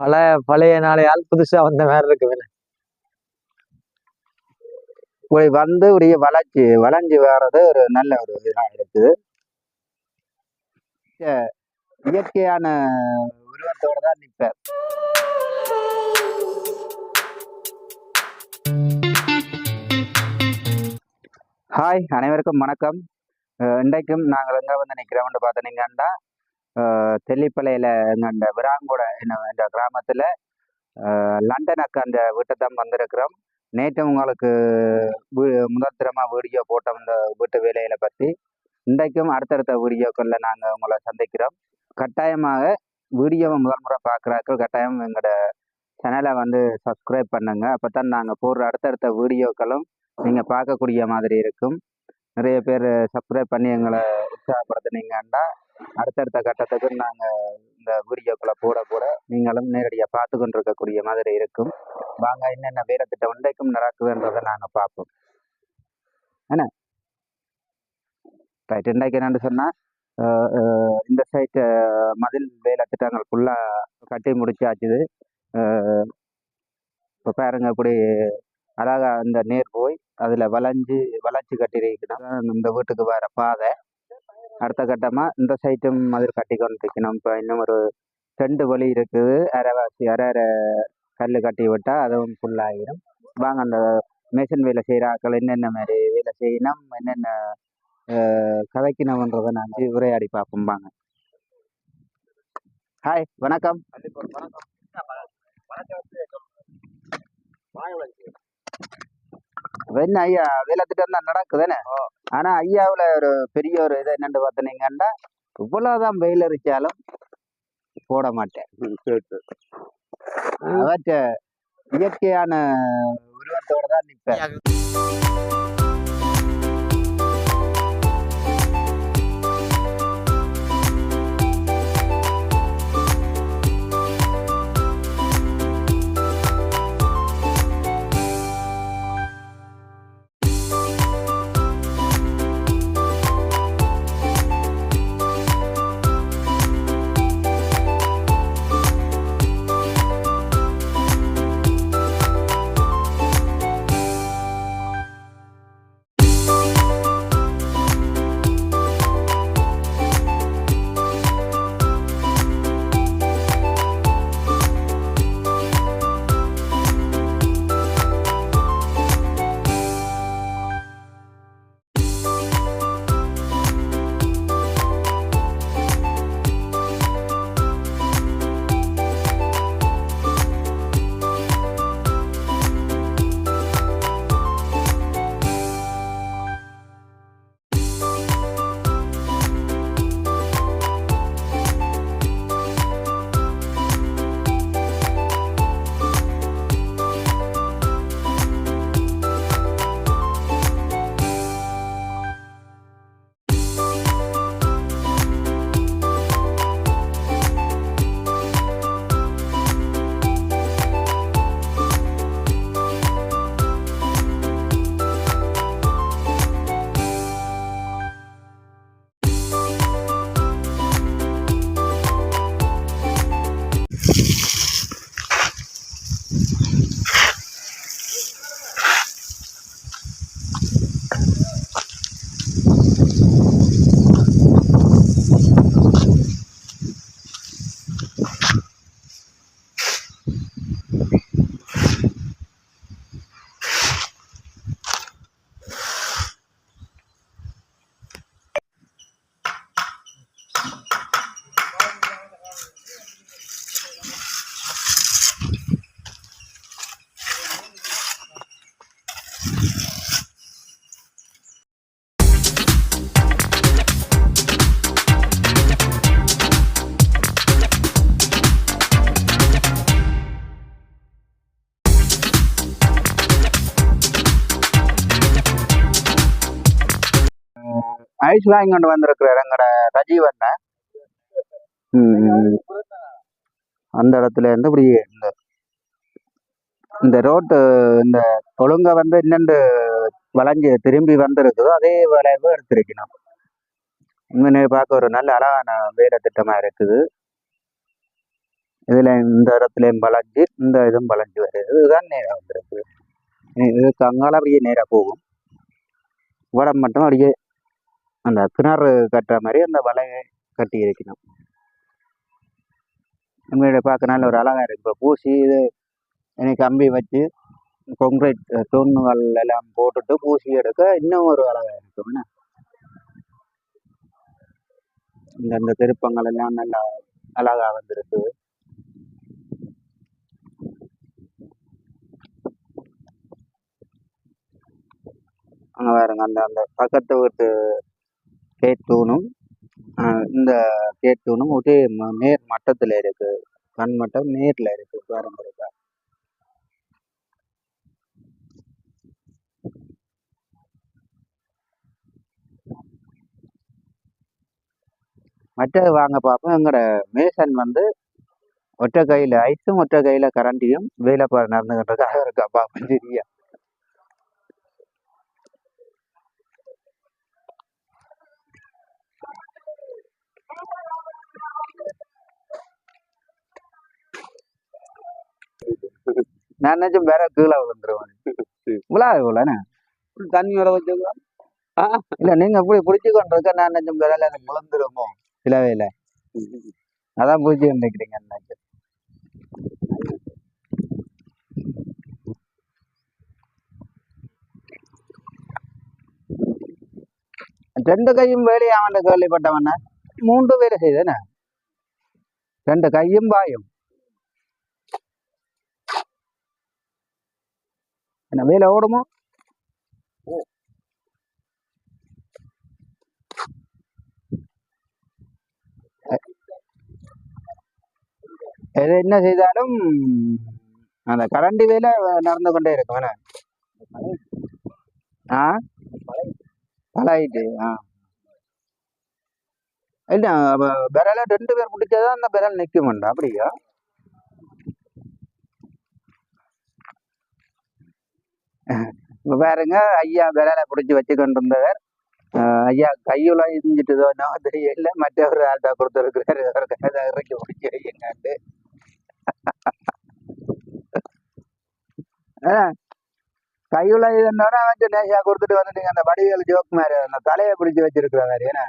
பல பழைய நாளையால் புதுசா வந்த மாதிரி இருக்குதுண்ணே. இப்படி வந்து இப்படியே வளைஞ்சு வர்றது ஒரு நல்ல ஒரு இதாக இருக்குது. இயற்கையான உருவத்தோட தான் நிற்பார். ஹாய், அனைவருக்கும் வணக்கம். இன்றைக்கும் நாங்கள் எங்கே வந்து நிற்கிறோம்னு பார்த்தீங்கன்னா தெல்லிப்பளையில் எங்கண்ட விராங்கோட என்ற கிராமத்தில் லண்டனுக்கு அந்த வீட்டை தான் வந்திருக்கிறோம். நேற்று உங்களுக்கு முதற்தரமாக வீடியோ போட்டோம் இந்த வீட்டு வேலைகளை பற்றி. இன்றைக்கும் அடுத்தடுத்த வீடியோக்களில் நாங்கள் உங்களை சந்திக்கிறோம். கட்டாயமாக வீடியோவை முதல் முறை பார்க்குறாக்கள் கட்டாயம் எங்களோட சேனலை வந்து சப்ஸ்கிரைப் பண்ணுங்க. அப்போ தான் நாங்கள் போடுற அடுத்தடுத்த வீடியோக்களும் நீங்கள் பார்க்கக்கூடிய மாதிரி இருக்கும். நிறைய பேர் சப்ஸ்கிரைப் பண்ணி எங்களை உற்சாகப்படுத்தினீங்கன்னா அடுத்தடுத்த கட்டத்துக்கு நாங்கள் இந்த வீடியோக்களை போட நீங்களும் நேரடியாக பார்த்து கொண்டு இருக்கக்கூடிய மாதிரி இருக்கும். வாங்க என்னென்ன வேலை திட்டம் இன்றைக்கும் நடக்குதுன்றதை நாங்கள் பார்ப்போம். என்ன ரைட், இன்றைக்கு என்னென்னு சொன்னால் இந்த சைட்டு மதில் வேலை திட்டங்கள் ஃபுல்லாக கட்டி முடிச்சாச்சுது. இப்போ பாருங்க இப்படி அழகா இந்த நேர் போய் அதில் வளைச்சி கட்டியிருக்கணும் இந்த வீட்டுக்கு வர பாதை. அடுத்த கட்டமாக இந்த சைட்டும் மதில் கட்டி கொண்டு இருக்கணும். இப்போ இன்னும் ஒரு 2 வழி இருக்குது. அரை கல் கட்டி விட்டால் அதுவும் ஃபுல்லாகிடும். வாங்க அந்த மேசன் வேலை செய்கிற ஆட்கள் என்னென்ன மாதிரி வேலை செய்யணும், என்னென்ன கதைக்கணுன்றதை நான் உரையாடி பார்ப்போம். வாங்க. ஹாய், வணக்கம். என்ன ஐயா, வேலை திட்டம் தான் நடக்குதுன்னு. ஆனா ஐயாவில் ஒரு பெரிய ஒரு இதை என்னென்னு பார்த்தீங்கன்னா இவ்வளவுதான் வெயில் அரிச்சாலும் போட மாட்டேன். அவற்ற இயற்கையான உருவத்தோட தான் நிற்பேன். ஐஸ் வாங்கி கொண்டு வந்திருக்கிறார் எங்கட ரஜீவண்ண. அந்த இடத்துல இருந்து இப்படி இந்த ரோட்டு இந்த ஒழுங்க வந்து இன்னெண்டு வளைஞ்சு திரும்பி வந்திருக்குதோ அதே வளைவு எடுத்திருக்கணும். உண்மையை பார்க்க ஒரு நல்ல அழகான வேலை திட்டமா இருக்குது. இதில் இந்த இடத்துலையும் வளைஞ்சு இந்த இதுவும் வளைஞ்சு வருது. இதுதான் நேராக வந்துருக்கு. இதுக்கு அங்கால அப்படியே நேராக போகும். வடம் மட்டும் அப்படியே அந்த கிணறு கட்டுற மாதிரி அந்த வலையை கட்டி இருக்கணும். உண்மையில பார்க்க நல்ல ஒரு அழகாக இருக்குது. இப்போ பூசி இது எனக்கு கம்பி வச்சு கொங்கிரீட் தூண்கள் எல்லாம் போட்டுட்டு பூசி எடுக்க இன்னும் ஒரு அழகாக இருக்கும். இந்த திருப்பங்கள் எல்லாம் நல்லா அழகாக வந்துருக்கு. அங்கே பாருங்க அந்த அந்த பக்கத்து வீட்டு கேட் தூணும் இந்த கேட் தூணும் ஒரே நேர் மட்டத்தில் இருக்கு. கண் மட்டம் நேரில் இருக்கு பாருங்க. மற்றது வாங்க பார்ப்போம். எங்களோட மேசன் வந்து ஒற்றை கையில் ஐஸும் ஒற்றை கையில் கரண்டியும் வேலைப்பாடு நடந்துகிட்டு இருக்கா பார்ப்போம். சரியா நான் நினைச்சும் வேற கீழே விழுந்துருவேன். விழாது போலண்ணே தண்ணி வர வச்சு இல்லை நீங்க எப்படி பிடிச்சி கொண்டு இருக்க. நான் நினைச்சும் விரல விழுந்துருமோ இல்லவே இல்லை. அதான் பிடிச்சி நினைக்கிறீங்க. நினைச்சு ரெண்டு கையும் வேலையை அவன் கேள்விப்பட்டவன 3 வேலை செய்தன. 2 கையும் பாயும் என்ன வேலை ஓடுமோ. எது என்ன செய்தாலும் அந்த கரண்டி வேலை நடந்து கொண்டே இருக்கும். ஆ பழகிட்டு இல்ல விரல 2 பேர் பிடிச்சாதான் அந்த விரல் நிற்கும்ண்டா. அப்படியா இப்ப பாருங்க ஐயா விரலை பிடிச்சி வச்சு கொண்டு இருந்தவர் ஐயா கையுல இஞ்சிட்டுதோ நான் தெரியல. மற்றவர் ஆள்டா கொடுத்துருக்கிறாரு இறக்கி பிடிச்சி வைங்காண்டு. கையுல இதுன்னோட அவன் நேஷா கொடுத்துட்டு வந்துட்டீங்க. அந்த வடிவேல் ஜோக் மாதிரி அந்த தலையை பிடிச்சி வச்சிருக்கிற மாதிரி. ஏன்னா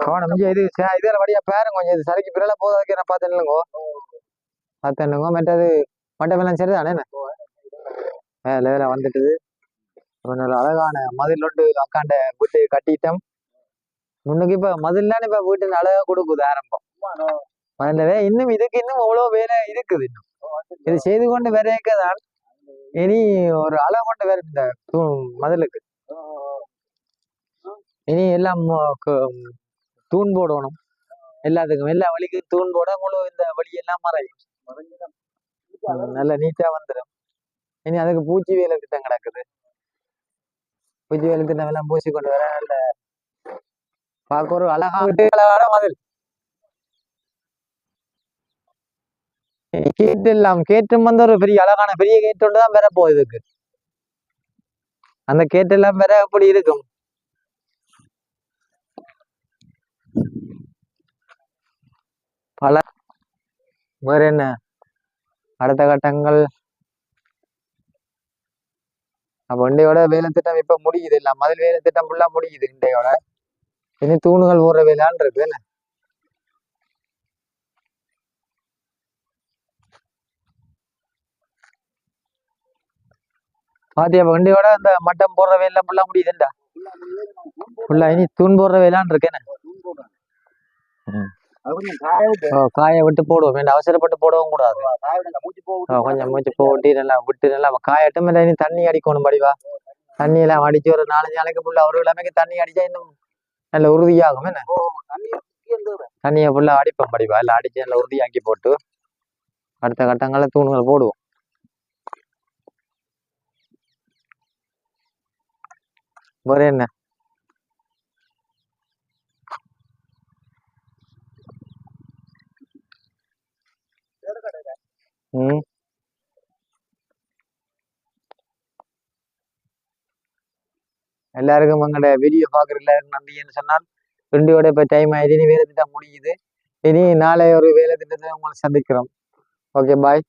கவனம் இது இதில் வழியா பாருங்க. கொஞ்சம் இது சரிக்கு பிறல போதாதுக்கு நான் பார்த்தேன்னுங்கோ. பார்த்தேன்னுங்கோ. மற்றது மட்டமெல்லாம் சரிதானே வேலை வந்துட்டுது. ஒரு அழகான மதில் ஒன்று அக்காண்ட வீட்டு கட்டிட்டோம். முன்னுக்கு இப்ப மதில் தானே இப்ப வீட்டுன்னு அழகா கொடுக்குது ஆரம்பம். அதுல இன்னும் இதுக்கு இன்னும் அவ்வளவு வேலை இருக்குது இன்னும். இது செய்து கொண்டு வரையக்கதான் இனி ஒரு அளவு கொண்டு வரும் இந்த மதிலுக்கு. இனி எல்லாம் தூண் போடணும். எல்லாத்துக்கும் எல்லா வழிக்கும் தூண் போட முழு இந்த வழியெல்லாம் மறையும். நல்ல நீட்டா வந்துடும். இனி அதுக்கு பூச்சி வேலை திட்டம் கிடக்குது. பூச்சி வேலை திட்டம் எல்லாம் பூசி கொண்டு வர நல்ல பார்க்க ஒரு அழகான மதில். கேட்டு எல்லாம் கேட்டும் வந்து ஒரு பெரிய அழகான பெரிய கேட்டு தான் பெற போகுது இதுக்கு. அந்த கேட்டு எல்லாம் பெற எப்படி இருக்கும். பல வேற என்ன அடுத்த கட்டங்கள். அப்ப இண்டையோட வேலை திட்டம் இப்ப முடியுது. இல்ல மதில் வேலை திட்டம் ஃபுல்லா முடியுது இண்டையோட. இனி தூணுகள் போடுற வேலையான் இருக்கு என்ன. பாத்தியா வண்டியோட அந்த மட்டம் போடுற வேலை ஃபுல்லா முடியுதுண்டா. ஃபுல்லா இனி தூண் போடுற வேலையான் இருக்கு என்ன. காய விட்டு போடுவோம். வேண்டாம் அவசரப்பட்டு போடவும் கூடாது. கொஞ்சம் மூச்சு போட்டி நல்லா விட்டு நல்லா காயட்டும். இல்லை இனி தண்ணி அடிக்கணும் படிவா. தண்ணி எல்லாம் அடிச்சு ஒரு 4-5 நாளைக்கு ஃபுல்லா ஒரு கிழமைக்கு தண்ணி அடிச்சா இன்னும் நல்ல உறுதியாகும் என்ன. தண்ணியை ஃபுல்லா அடிப்போம் படிவா. எல்லாம் அடிச்சு நல்லா உறுதியாக்கி போட்டு அடுத்த கட்டங்களில் தூண்கள் போடுவோம். வேற என்ன. எல்லாருக்கும் எங்களோட வீடியோ பார்க்குற எல்லாருக்கும் நன்றின்னு சொன்னால் ரெண்டியோட இப்போ டைம் ஆயிடுச்சு. இனி வேலை திட்டம் முடியுது. இனி நாளை ஒரு வேலை திட்டத்தை உங்களை சந்திக்கிறோம். Okay bye.